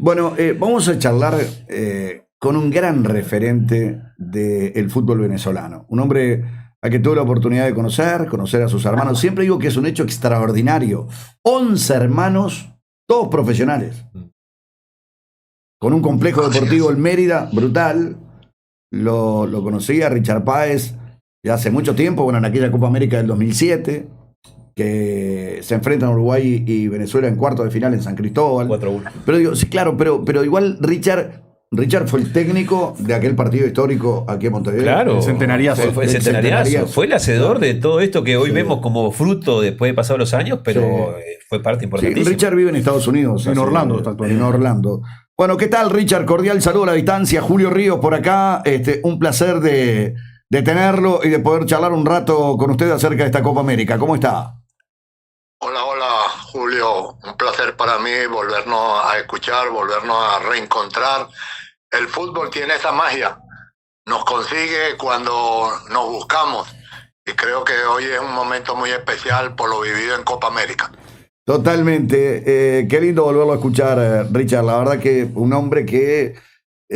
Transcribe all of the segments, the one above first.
Bueno, vamos a charlar con un gran referente del fútbol venezolano. Un hombre a que tuve la oportunidad de conocer a sus hermanos. Siempre digo que es un hecho extraordinario. 11 hermanos, todos profesionales. Con un complejo deportivo en Mérida, brutal. Lo conocí a Richard Páez ya hace mucho tiempo, bueno, en aquella Copa América del 2007, que se enfrentan Uruguay y Venezuela en cuartos de final en San Cristóbal. 4-1. Pero digo, sí, claro, pero igual Richard fue el técnico de aquel partido histórico aquí en Montevideo. Claro, El centenariazo. Fue el El centenariazo. centenariazo. Fue el hacedor de todo esto que hoy Sí. vemos como fruto después de pasar los años, pero fue parte Sí, importantísima. Richard vive en Estados Unidos. En Orlando está actualmente. En Orlando. Bueno, ¿qué tal, Richard? Cordial saludo a la distancia. Julio Ríos por acá. Un placer de tenerlo y de poder charlar un rato con usted acerca de esta Copa América. ¿Cómo está? Hola, Julio. Un placer para mí volvernos a escuchar, volvernos a reencontrar. El fútbol tiene esa magia. Nos consigue cuando nos buscamos. Y creo que hoy es un momento muy especial por lo vivido en Copa América. Totalmente. Qué lindo volverlo a escuchar, Richard. La verdad que un hombre que,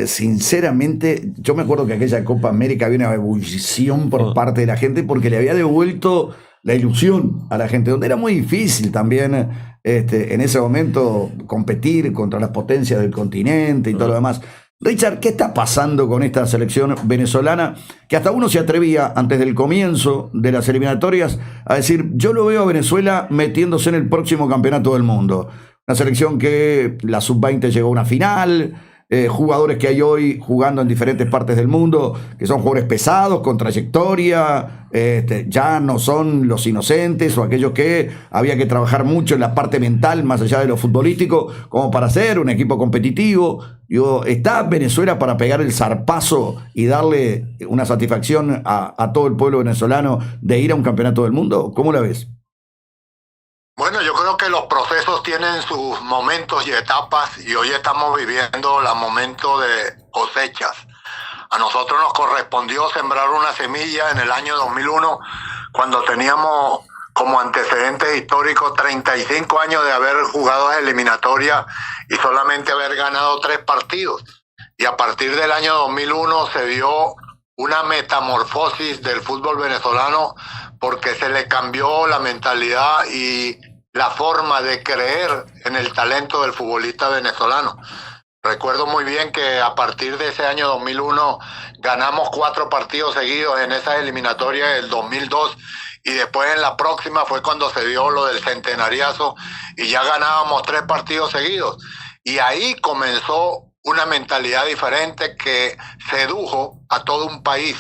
sinceramente, yo me acuerdo que aquella Copa América había una ebullición por parte de la gente porque le había devuelto la ilusión a la gente, donde era muy difícil también en ese momento competir contra las potencias del continente y todo lo demás. Richard, ¿qué está pasando con esta selección venezolana? Que hasta uno se atrevía, antes del comienzo de las eliminatorias, a decir, yo lo veo a Venezuela metiéndose en el próximo campeonato del mundo. Una selección que la sub-20 llegó a una final, jugadores que hay hoy jugando en diferentes partes del mundo, que son jugadores pesados, con trayectoria, ya no son los inocentes o aquellos que había que trabajar mucho en la parte mental, más allá de lo futbolístico, como para ser un equipo competitivo. Digo, ¿está Venezuela para pegar el zarpazo y darle una satisfacción a todo el pueblo venezolano de ir a un campeonato del mundo? ¿Cómo la ves? Bueno, yo creo que los procesos tienen sus momentos y etapas y hoy estamos viviendo el momento de cosechas. A nosotros nos correspondió sembrar una semilla en el año 2001 cuando teníamos como antecedentes históricos 35 años de haber jugado eliminatoria y solamente haber ganado 3 partidos. Y a partir del año 2001 se dio una metamorfosis del fútbol venezolano porque se le cambió la mentalidad y la forma de creer en el talento del futbolista venezolano. Recuerdo muy bien que a partir de ese año 2001 ganamos 4 partidos seguidos en esa eliminatoria del 2002 y después en la próxima fue cuando se dio lo del centenariazo y ya ganábamos 3 partidos seguidos. Y ahí comenzó una mentalidad diferente que sedujo a todo un país.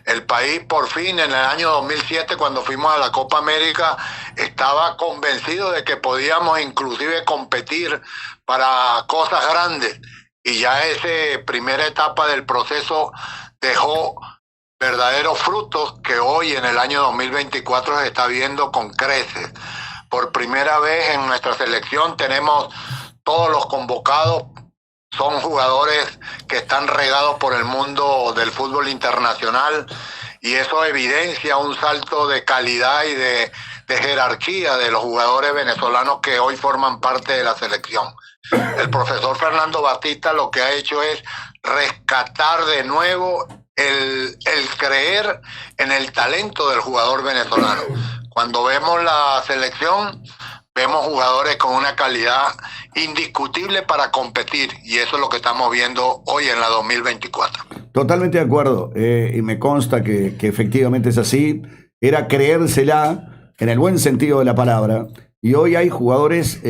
El país por fin en el año 2007 cuando fuimos a la Copa América estaba convencido de que podíamos inclusive competir para cosas grandes y ya esa primera etapa del proceso dejó verdaderos frutos que hoy en el año 2024 se está viendo con creces. Por primera vez en nuestra selección tenemos todos los convocados. Son jugadores que están regados por el mundo del fútbol internacional y eso evidencia un salto de calidad y de jerarquía de los jugadores venezolanos que hoy forman parte de la selección. El profesor Fernando Batista lo que ha hecho es rescatar de nuevo el creer en el talento del jugador venezolano. Cuando vemos la selección, vemos jugadores con una calidad indiscutible para competir y eso es lo que estamos viendo hoy en la 2024. Totalmente de acuerdo, y me consta que efectivamente es así. Era creérsela en el buen sentido de la palabra y hoy hay jugadores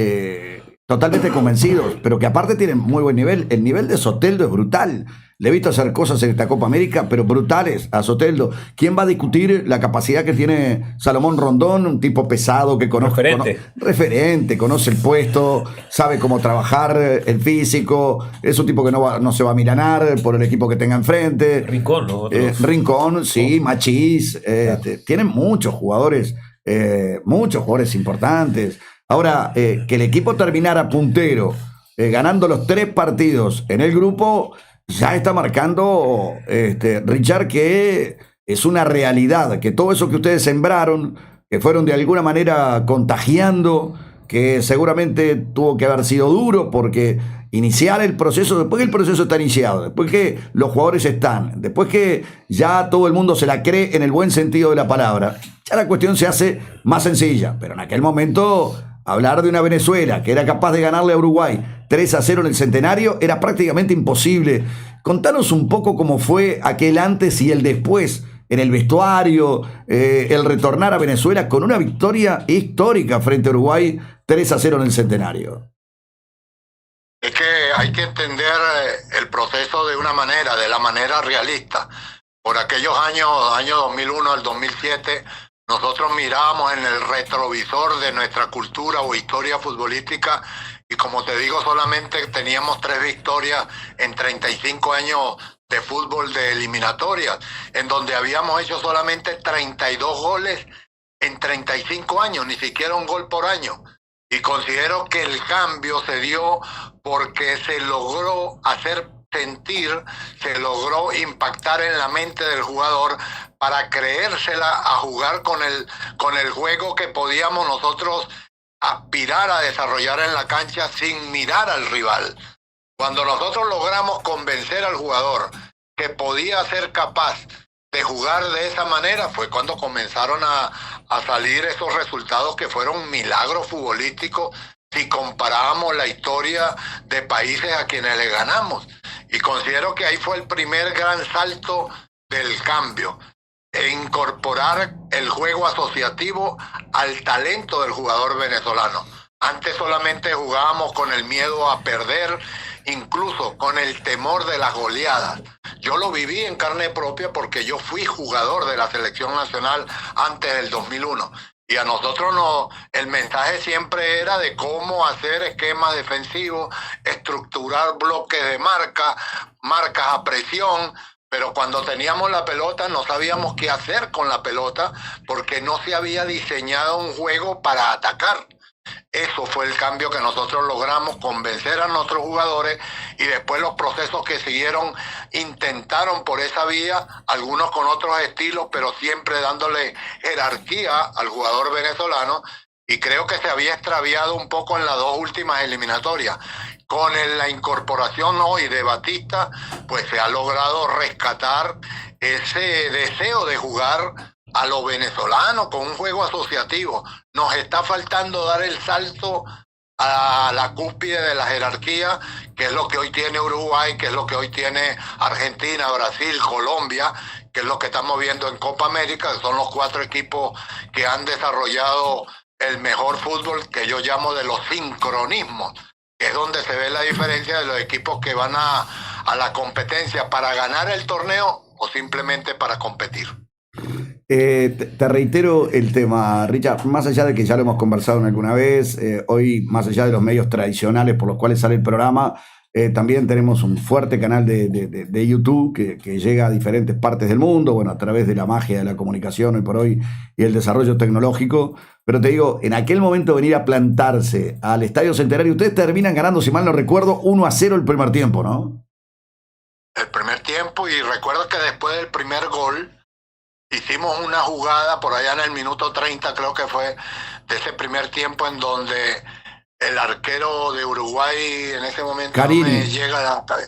totalmente convencidos, pero que aparte tienen muy buen nivel. El nivel de Soteldo es brutal. Le he visto hacer cosas en esta Copa América, pero brutales a Soteldo. ¿Quién va a discutir la capacidad que tiene Salomón Rondón? Un tipo pesado que conoce. Referente, conoce el puesto, sabe cómo trabajar el físico. Es un tipo que no se va a milanar por el equipo que tenga enfrente. Rincón, ¿no? Rincón, sí, Machís. Tienen muchos jugadores importantes. Ahora, que el equipo terminara puntero, ganando los 3 partidos en el grupo, ya está marcando, Richard, que es una realidad, que todo eso que ustedes sembraron, que fueron de alguna manera contagiando, que seguramente tuvo que haber sido duro, porque iniciar el proceso, después que el proceso está iniciado, después que los jugadores están, después que ya todo el mundo se la cree en el buen sentido de la palabra, ya la cuestión se hace más sencilla. Pero en aquel momento, hablar de una Venezuela que era capaz de ganarle a Uruguay 3-0 en el Centenario era prácticamente imposible. Contanos un poco cómo fue aquel antes y el después en el vestuario, el retornar a Venezuela con una victoria histórica frente a Uruguay 3-0 en el Centenario. Es que hay que entender el proceso de una manera, de la manera realista. Por aquellos años 2001 al 2007, nosotros mirábamos en el retrovisor de nuestra cultura o historia futbolística y, como te digo, solamente teníamos 3 victorias en 35 años de fútbol de eliminatorias, en donde habíamos hecho solamente 32 goles en 35 años, ni siquiera un gol por año. Y considero que el cambio se dio porque se logró hacer sentir, se logró impactar en la mente del jugador para creérsela a jugar con el juego que podíamos nosotros aspirar a desarrollar en la cancha sin mirar al rival. Cuando nosotros logramos convencer al jugador que podía ser capaz de jugar de esa manera, fue cuando comenzaron a salir esos resultados que fueron milagros futbolísticos si comparábamos la historia de países a quienes le ganamos. Y considero que ahí fue el primer gran salto del cambio, e incorporar el juego asociativo al talento del jugador venezolano. Antes solamente jugábamos con el miedo a perder, incluso con el temor de las goleadas. Yo lo viví en carne propia porque yo fui jugador de la selección nacional antes del 2001. Y a nosotros el mensaje siempre era de cómo hacer esquemas defensivos, estructurar bloques de marcas a presión, pero cuando teníamos la pelota no sabíamos qué hacer con la pelota porque no se había diseñado un juego para atacar. Eso fue el cambio que nosotros logramos, convencer a nuestros jugadores, y después los procesos que siguieron intentaron por esa vía, algunos con otros estilos, pero siempre dándole jerarquía al jugador venezolano, y creo que se había extraviado un poco en las 2 últimas eliminatorias. Con la incorporación hoy de Batista, pues se ha logrado rescatar ese deseo de jugar a lo venezolano con un juego asociativo. Nos está faltando dar el salto a la cúspide de la jerarquía, que es lo que hoy tiene Uruguay, que es lo que hoy tiene Argentina, Brasil, Colombia, que es lo que estamos viendo en Copa América, que son los 4 equipos que han desarrollado el mejor fútbol, que yo llamo de los sincronismos, que es donde se ve la diferencia de los equipos que van a la competencia para ganar el torneo o simplemente para competir. Te reitero el tema, Richard, más allá de que ya lo hemos conversado alguna vez, hoy más allá de los medios tradicionales por los cuales sale el programa, también tenemos un fuerte canal de YouTube que llega a diferentes partes del mundo, bueno, a través de la magia de la comunicación hoy por hoy y el desarrollo tecnológico. Pero te digo, en aquel momento venir a plantarse al Estadio Centenario, ustedes terminan ganando, si mal no recuerdo, 1-0 el primer tiempo, ¿no? El primer tiempo, y recuerdo que después del primer gol hicimos una jugada por allá en el minuto 30, creo que fue, de ese primer tiempo, en donde el arquero de Uruguay en ese momento Carini. llega hasta...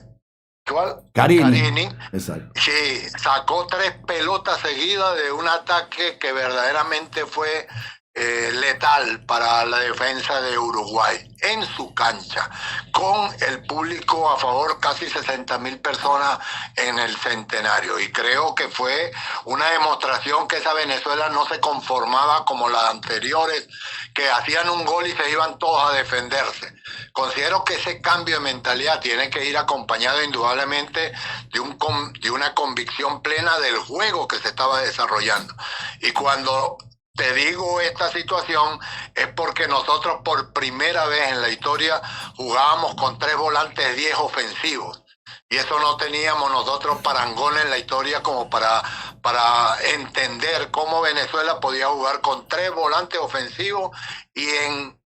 ¿Cuál? Carini. Exacto. Sí, sacó 3 pelotas seguidas de un ataque que verdaderamente fue letal para la defensa de Uruguay en su cancha, con el público a favor, casi 60,000 personas en el Centenario, y creo que fue una demostración que esa Venezuela no se conformaba como las anteriores, que hacían un gol y se iban todos a defenderse. Considero que ese cambio de mentalidad tiene que ir acompañado indudablemente de una convicción plena del juego que se estaba desarrollando. Y cuando te digo esta situación es porque nosotros por primera vez en la historia jugábamos con 3 volantes 10 ofensivos. Y eso no teníamos nosotros parangón en la historia como para entender cómo Venezuela podía jugar con 3 volantes ofensivos y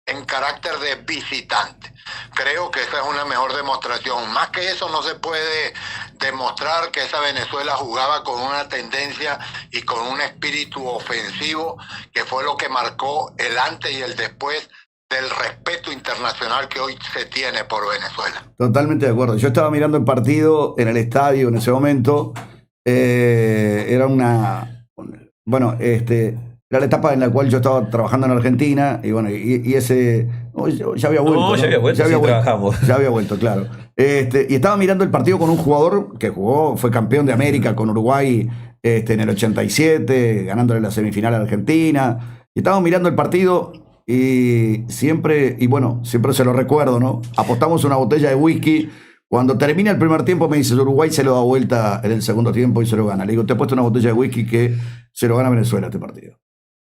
en carácter de visitante. Creo que esa es una mejor demostración. Más que eso no se puede demostrar que esa Venezuela jugaba con una tendencia y con un espíritu ofensivo, que fue lo que marcó el antes y el después del respeto internacional que hoy se tiene por Venezuela. Totalmente de acuerdo. Yo estaba mirando el partido en el estadio en ese momento. Era era la etapa en la cual yo estaba trabajando en Argentina y bueno, y ese ya había vuelto. No, ya había vuelto, sí, trabajamos. Ya había vuelto, claro. Y estaba mirando el partido con un jugador que fue campeón de América con Uruguay en el 87, ganándole la semifinal a Argentina. Y estaba mirando el partido y siempre se lo recuerdo, ¿no? Apostamos una botella de whisky. Cuando termina el primer tiempo me dice, Uruguay se lo da vuelta en el segundo tiempo y se lo gana. Le digo, te he puesto una botella de whisky que se lo gana Venezuela este partido.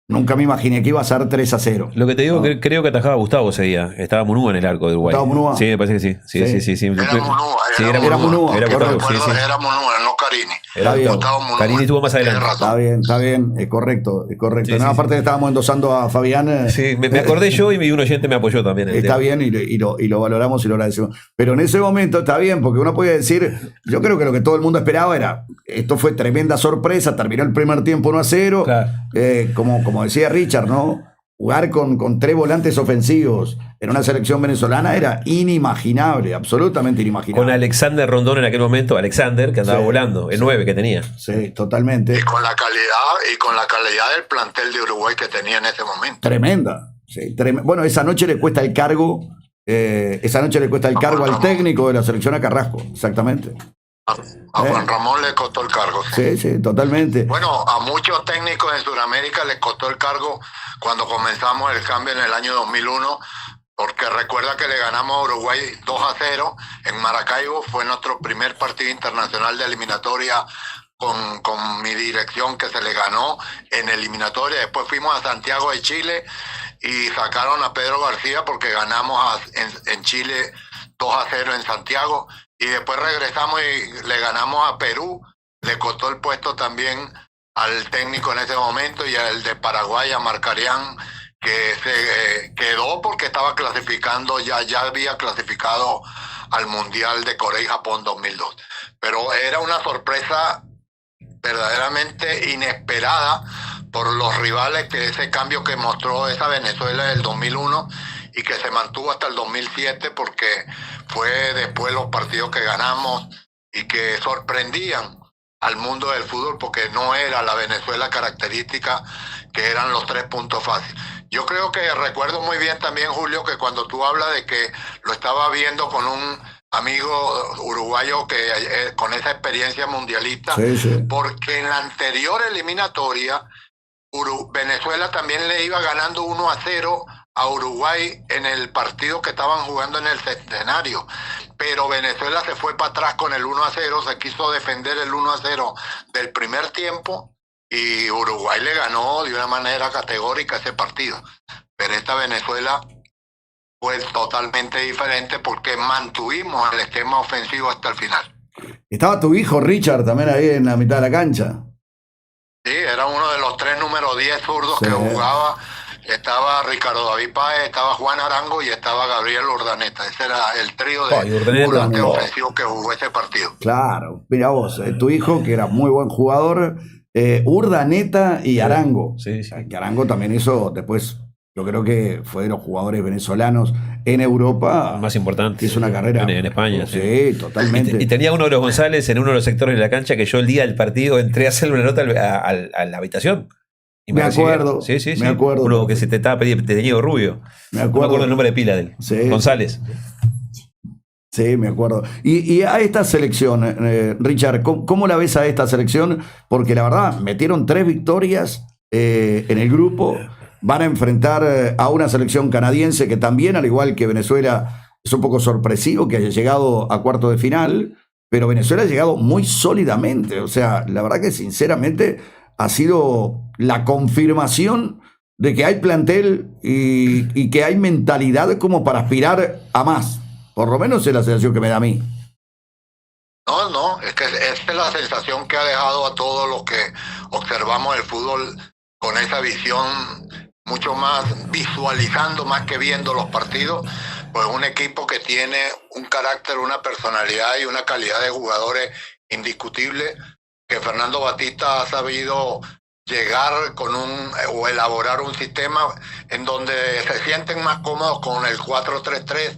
Nunca me imaginé que iba a ser 3-0. Lo que te digo, que creo que atajaba Gustavo ese día. Estaba Munúa en el arco de Uruguay. ¿Estaba Munúa? Sí, me parece que sí. Sí. Era Munúa. Era Munúa, no Carini. Era Gustavo Munúa. Carini estuvo más adelante. Está bien, es correcto. Sí, aparte le estábamos endosando a Fabián. Sí, me acordé yo y un oyente me apoyó también. Está bien y lo valoramos y lo agradecemos. Pero en ese momento está bien, porque uno puede decir, yo creo que lo que todo el mundo esperaba era, esto fue tremenda sorpresa, terminó el primer tiempo 1-0. Claro. Como decía Richard, ¿no? Jugar con 3 volantes ofensivos en una selección venezolana era inimaginable, absolutamente inimaginable. Con Alexander Rondón en aquel momento, que andaba volando, el 9 que tenía. Sí, totalmente. Y con la calidad del plantel de Uruguay que tenía en ese momento. Tremenda. Sí, bueno, esa noche le cuesta el cargo. Al técnico de la selección a Carrasco, exactamente. A Juan Ramón le costó el cargo. Sí, totalmente. Bueno, a muchos técnicos en Sudamérica les costó el cargo cuando comenzamos el cambio en el año 2001, porque recuerda que le ganamos a Uruguay 2-0 en Maracaibo. Fue nuestro primer partido internacional de eliminatoria con mi dirección, que se le ganó en eliminatoria. Después fuimos a Santiago de Chile y sacaron a Pedro García porque ganamos en Chile 2-0 en Santiago. Y después regresamos y le ganamos a Perú. Le costó el puesto también al técnico en ese momento y al de Paraguay, a Marcarián, que se quedó porque estaba clasificando, ya había clasificado al Mundial de Corea y Japón 2002. Pero era una sorpresa verdaderamente inesperada por los rivales, que ese cambio que mostró esa Venezuela del 2001 y que se mantuvo hasta el 2007, porque fue después los partidos que ganamos y que sorprendían al mundo del fútbol, porque no era la Venezuela característica que eran los 3 puntos fáciles. Yo creo que recuerdo muy bien también, Julio, que cuando tú hablas de que lo estaba viendo con un amigo uruguayo que con esa experiencia mundialista, sí. Porque en la anterior eliminatoria Venezuela también le iba ganando 1-0 a Uruguay en el partido que estaban jugando en el Centenario, pero Venezuela se fue para atrás con el 1-0, se quiso defender el 1-0 del primer tiempo y Uruguay le ganó de una manera categórica ese partido. Pero esta Venezuela fue totalmente diferente porque mantuvimos el esquema ofensivo hasta el final. Estaba tu hijo Richard también ahí en la mitad de la cancha. Sí, era uno de los 3 número 10 zurdos que jugaba. Estaba Ricardo David Páez, estaba Juan Arango y estaba Gabriel Urdaneta. Ese era el trío de volante ofensivo que jugó ese partido. Claro, mira vos, tu hijo, que era muy buen jugador, Urdaneta y Arango. Sí. Que Arango también hizo después, yo creo que fue de los jugadores venezolanos en Europa más importante. Hizo una carrera en España. Sí, totalmente. Y tenía uno de los González en uno de los sectores de la cancha que yo el día del partido entré a hacerle una nota a la habitación. Y me acuerdo. Sí. Me acuerdo. Uno que se te estaba teñido rubio. Me acuerdo. No me acuerdo el nombre de pila de él. Sí. González. Sí, me acuerdo. Y a esta selección, Richard, ¿cómo la ves a esta selección? Porque la verdad, metieron 3 victorias en el grupo. Van a enfrentar a una selección canadiense que también, al igual que Venezuela, es un poco sorpresivo que haya llegado a cuarto de final, pero Venezuela ha llegado muy sólidamente. O sea, la verdad que sinceramente ha sido la confirmación de que hay plantel y que hay mentalidad como para aspirar a más. Por lo menos es la sensación que me da a mí. No, es que esta es la sensación que ha dejado a todos los que observamos el fútbol con esa visión mucho más visualizando más que viendo los partidos, pues un equipo que tiene un carácter, una personalidad y una calidad de jugadores indiscutible, que Fernando Batista ha sabido llegar con o elaborar un sistema en donde se sienten más cómodos con el 4-3-3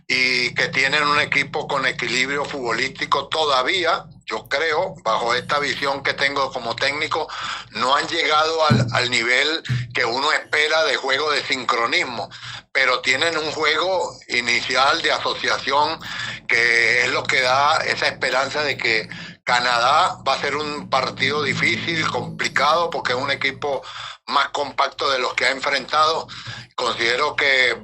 y que tienen un equipo con equilibrio futbolístico todavía. Yo creo, bajo esta visión que tengo como técnico, no han llegado al nivel que uno espera de juego de sincronismo, pero tienen un juego inicial de asociación que es lo que da esa esperanza de que Canadá va a ser un partido difícil, complicado, porque es un equipo más compacto de los que ha enfrentado. Considero que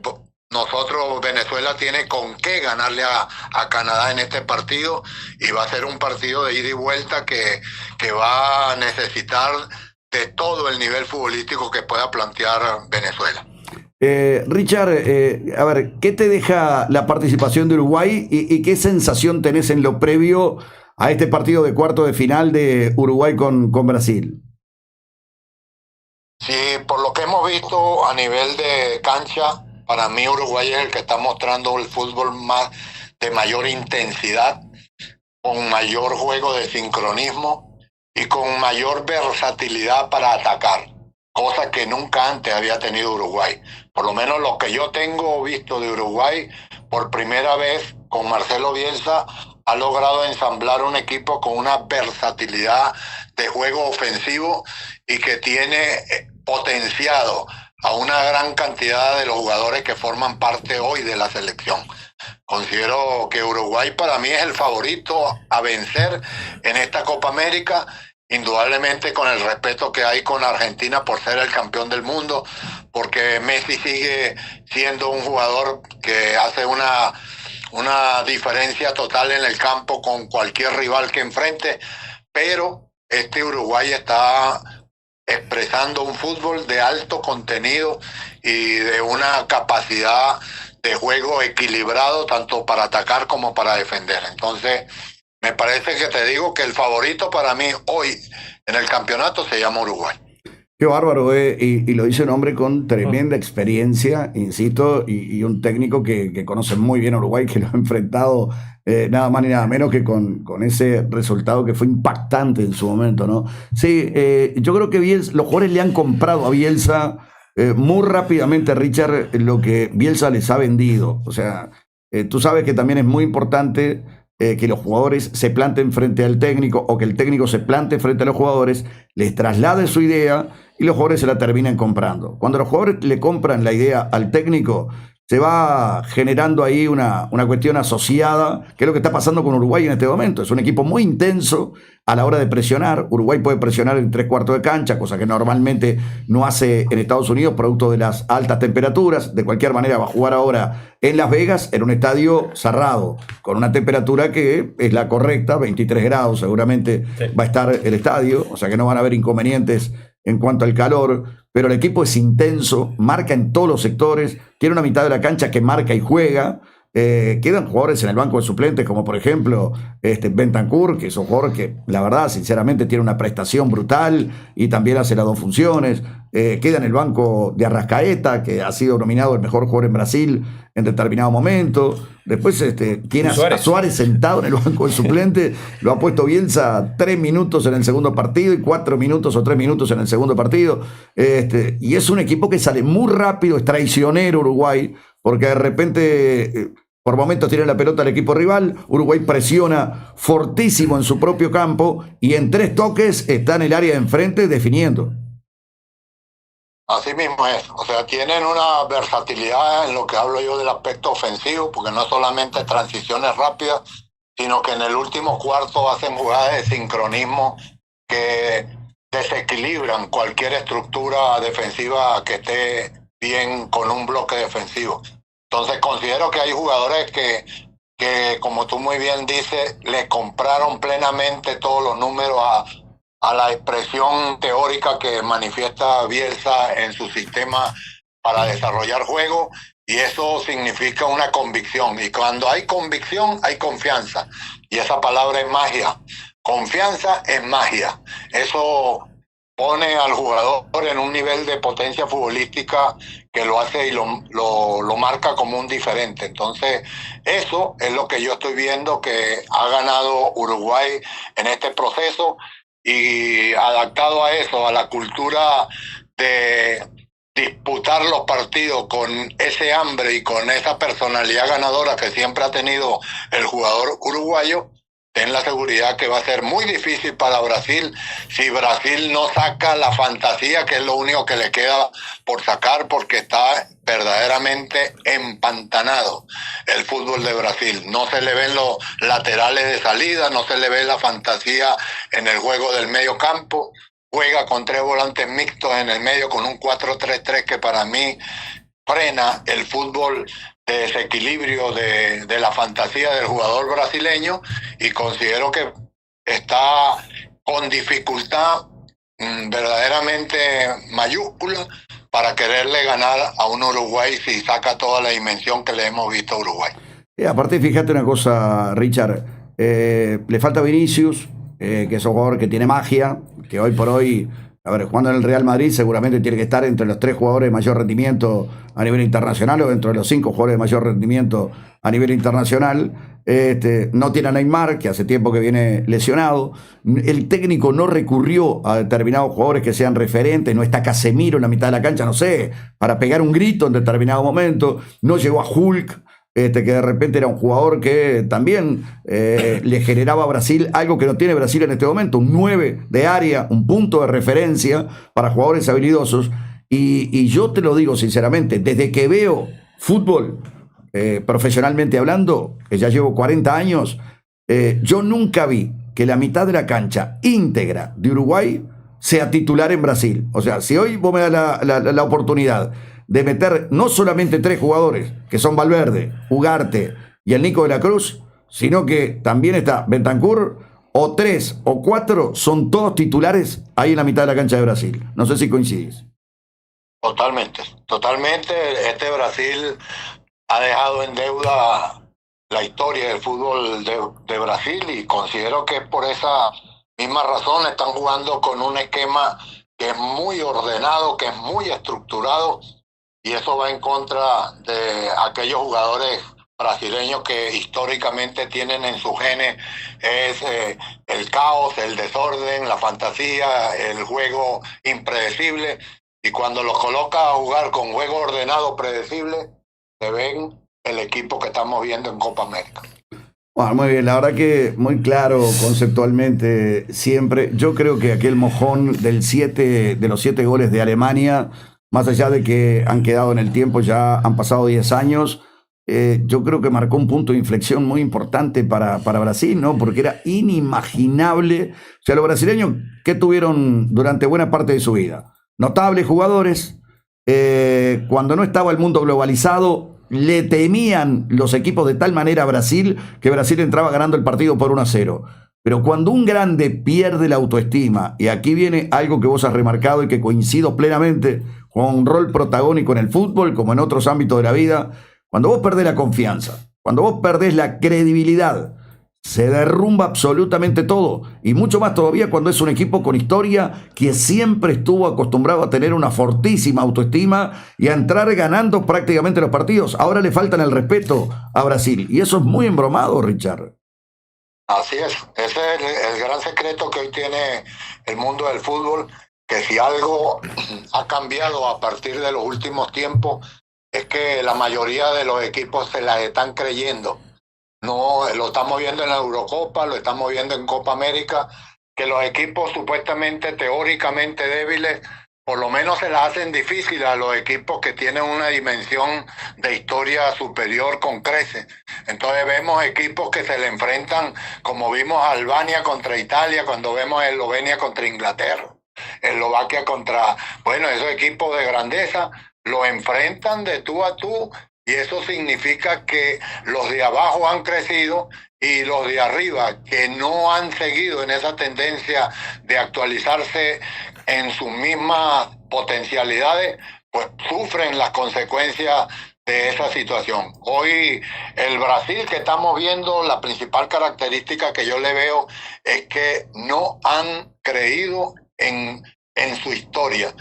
nosotros, Venezuela, tiene con qué ganarle a Canadá en este partido, y va a ser un partido de ida y vuelta que va a necesitar de todo el nivel futbolístico que pueda plantear Venezuela. Richard, a ver, ¿qué te deja la participación de Uruguay y qué sensación tenés en lo previo a este partido de cuarto de final de Uruguay con Brasil? Sí, por lo que hemos visto a nivel de cancha, para mí Uruguay es el que está mostrando el fútbol de mayor intensidad, con mayor juego de sincronismo y con mayor versatilidad para atacar, cosa que nunca antes había tenido Uruguay. Por lo menos lo que yo tengo visto de Uruguay, por primera vez con Marcelo Bielsa, ha logrado ensamblar un equipo con una versatilidad de juego ofensivo y que tiene potenciado a una gran cantidad de los jugadores que forman parte hoy de la selección. Considero que Uruguay para mí es el favorito a vencer en esta Copa América, indudablemente con el respeto que hay con Argentina por ser el campeón del mundo, porque Messi sigue siendo un jugador que hace una diferencia total en el campo con cualquier rival que enfrente, pero este Uruguay está expresando un fútbol de alto contenido y de una capacidad de juego equilibrado tanto para atacar como para defender. Entonces, me parece que te digo que el favorito para mí hoy en el campeonato se llama Uruguay. Qué bárbaro, y lo dice un hombre con tremenda experiencia, insisto, y un técnico que conoce muy bien a Uruguay, que lo ha enfrentado nada más ni nada menos que con ese resultado que fue impactante en su momento, ¿no? Sí, yo creo que los jugadores le han comprado a Bielsa muy rápidamente, Richard, lo que Bielsa les ha vendido. O sea, tú sabes que también es muy importante que los jugadores se planten frente al técnico o que el técnico se plante frente a los jugadores, les traslade su idea y los jugadores se la terminan comprando. Cuando los jugadores le compran la idea al técnico, se va generando ahí una cuestión asociada, que es lo que está pasando con Uruguay en este momento. Es un equipo muy intenso a la hora de presionar. Uruguay puede presionar en 3/4 de cancha, cosa que normalmente no hace en Estados Unidos, producto de las altas temperaturas. De cualquier manera va a jugar ahora en Las Vegas, en un estadio cerrado, con una temperatura que es la correcta, 23 grados seguramente va a estar el estadio, o sea que no van a haber inconvenientes en cuanto al calor, pero el equipo es intenso, marca en todos los sectores, tiene una mitad de la cancha que marca y juega. Quedan jugadores en el banco de suplentes, como por ejemplo Bentancur, que es un jugador que la verdad sinceramente tiene una prestación brutal y también hace las dos funciones. Queda en el banco de Arrascaeta, que ha sido nominado el mejor jugador en Brasil en determinado momento. Después tiene a Suárez sentado en el banco de suplentes. Lo ha puesto Bielsa 3 minutos en el segundo partido y 4 minutos o 3 minutos en el segundo partido. Y es un equipo que sale muy rápido, es traicionero Uruguay, porque de repente por momentos tiene la pelota el equipo rival, Uruguay presiona fortísimo en su propio campo y en 3 toques está en el área de enfrente definiendo. Así mismo es, o sea, tienen una versatilidad en lo que hablo yo del aspecto ofensivo, porque no solamente transiciones rápidas, sino que en el último cuarto hacen jugadas de sincronismo que desequilibran cualquier estructura defensiva que esté bien con un bloque defensivo. Entonces considero que hay jugadores que como tú muy bien dices, le compraron plenamente todos los números a la expresión teórica que manifiesta Bielsa en su sistema para desarrollar juego, y eso significa una convicción, y cuando hay convicción hay confianza, y esa palabra es magia. Confianza es magia. Eso pone al jugador en un nivel de potencia futbolística que lo hace y lo marca como un diferente. Entonces, eso es lo que yo estoy viendo que ha ganado Uruguay en este proceso, y adaptado a eso, a la cultura de disputar los partidos con ese hambre y con esa personalidad ganadora que siempre ha tenido el jugador uruguayo, ten la seguridad que va a ser muy difícil para Brasil si Brasil no saca la fantasía, que es lo único que le queda por sacar, porque está verdaderamente empantanado el fútbol de Brasil. No se le ven los laterales de salida, no se le ve la fantasía en el juego del medio campo. Juega con 3 volantes mixtos en el medio con un 4-3-3 que para mí frena el fútbol de desequilibrio de la fantasía del jugador brasileño, y considero que está con dificultad verdaderamente mayúscula para quererle ganar a un Uruguay si saca toda la dimensión que le hemos visto a Uruguay. Aparte, fíjate una cosa, Richard, le falta Vinicius, que es un jugador que tiene magia, que hoy por hoy, a ver, jugando en el Real Madrid seguramente tiene que estar entre los 3 jugadores de mayor rendimiento a nivel internacional, o dentro de los 5 jugadores de mayor rendimiento a nivel internacional. No tiene a Neymar, que hace tiempo que viene lesionado. El técnico no recurrió a determinados jugadores que sean referentes. No está Casemiro en la mitad de la cancha, no sé, para pegar un grito en determinado momento. No llegó a Hulk, que de repente era un jugador que también le generaba a Brasil algo que no tiene Brasil en este momento: un 9 de área, un punto de referencia para jugadores habilidosos. Y yo te lo digo sinceramente, desde que veo fútbol, profesionalmente hablando, que ya llevo 40 años, yo nunca vi que la mitad de la cancha íntegra de Uruguay sea titular en Brasil. O sea, si hoy vos me das la oportunidad de meter no solamente 3 jugadores, que son Valverde, Ugarte y el Nico de la Cruz, sino que también está Bentancur, o 3 o 4 son todos titulares ahí en la mitad de la cancha de Brasil. No sé si coincidís. Totalmente. Este Brasil ha dejado en deuda la historia del fútbol de Brasil, y considero que por esa misma razón están jugando con un esquema que es muy ordenado, que es muy estructurado, y eso va en contra de aquellos jugadores brasileños que históricamente tienen en sus genes el caos, el desorden, la fantasía, el juego impredecible, y cuando los coloca a jugar con juego ordenado, predecible, se ven el equipo que estamos viendo en Copa América. Bueno, muy bien, la verdad que muy claro conceptualmente siempre. Yo creo que aquel mojón de los 7 goles de Alemania, más allá de que han quedado en el tiempo, ya han pasado 10 años, yo creo que marcó un punto de inflexión muy importante para Brasil, ¿no? Porque era inimaginable. O sea, los brasileños, ¿qué tuvieron durante buena parte de su vida? Notables jugadores. Cuando no estaba el mundo globalizado, le temían los equipos de tal manera a Brasil que Brasil entraba ganando el partido por 1-0. Pero cuando un grande pierde la autoestima, y aquí viene algo que vos has remarcado y que coincido plenamente, con un rol protagónico en el fútbol como en otros ámbitos de la vida, cuando vos perdés la confianza, cuando vos perdés la credibilidad, se derrumba absolutamente todo, y mucho más todavía cuando es un equipo con historia que siempre estuvo acostumbrado a tener una fortísima autoestima y a entrar ganando prácticamente los partidos. Ahora le faltan el respeto a Brasil, y eso es muy embromado, Richard. Así es, ese es el gran secreto que hoy tiene el mundo del fútbol, que si algo ha cambiado a partir de los últimos tiempos es que la mayoría de los equipos se las están creyendo. No, lo estamos viendo en la Eurocopa, lo estamos viendo en Copa América, que los equipos supuestamente teóricamente débiles por lo menos se las hacen difíciles a los equipos que tienen una dimensión de historia superior con creces. Entonces vemos equipos que se le enfrentan, como vimos a Albania contra Italia, cuando vemos a Eslovenia contra Inglaterra, Eslovaquia contra, esos equipos de grandeza lo enfrentan de tú a tú. Y eso significa que los de abajo han crecido y los de arriba, que no han seguido en esa tendencia de actualizarse en sus mismas potencialidades, pues sufren las consecuencias de esa situación. Hoy el Brasil que estamos viendo, la principal característica que yo le veo es que no han creído en su historia,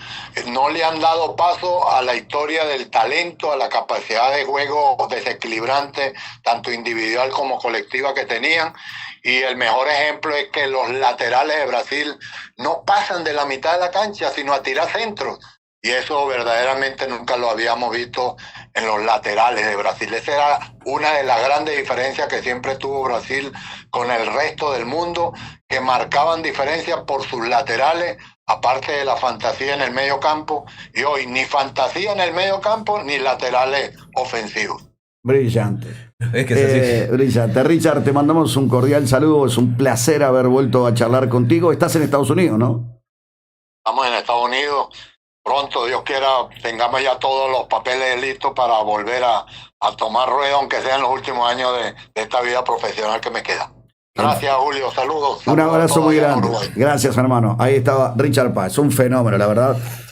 no le han dado paso a la historia del talento, a la capacidad de juego desequilibrante, tanto individual como colectiva que tenían, Y el mejor ejemplo es que los laterales de Brasil no pasan de la mitad de la cancha, sino a tirar centros. Y eso verdaderamente nunca lo habíamos visto en los laterales de Brasil. Esa era una de las grandes diferencias que siempre tuvo Brasil con el resto del mundo, que marcaban diferencias por sus laterales, aparte de la fantasía en el medio campo. Y hoy ni fantasía en el medio campo, ni laterales ofensivos. Brillante. Es que es así. Brillante. Richard, te mandamos un cordial saludo. Es un placer haber vuelto a charlar contigo. Estás en Estados Unidos, ¿no? Estamos en Estados Unidos. Pronto, Dios quiera, tengamos ya todos los papeles listos para volver a tomar rueda, aunque sea en los últimos años de esta vida profesional que me queda. Gracias, Julio. Saludos. Un abrazo muy allá en grande. Uruguay. Gracias, hermano. Ahí estaba Richard Páez, un fenómeno, la verdad.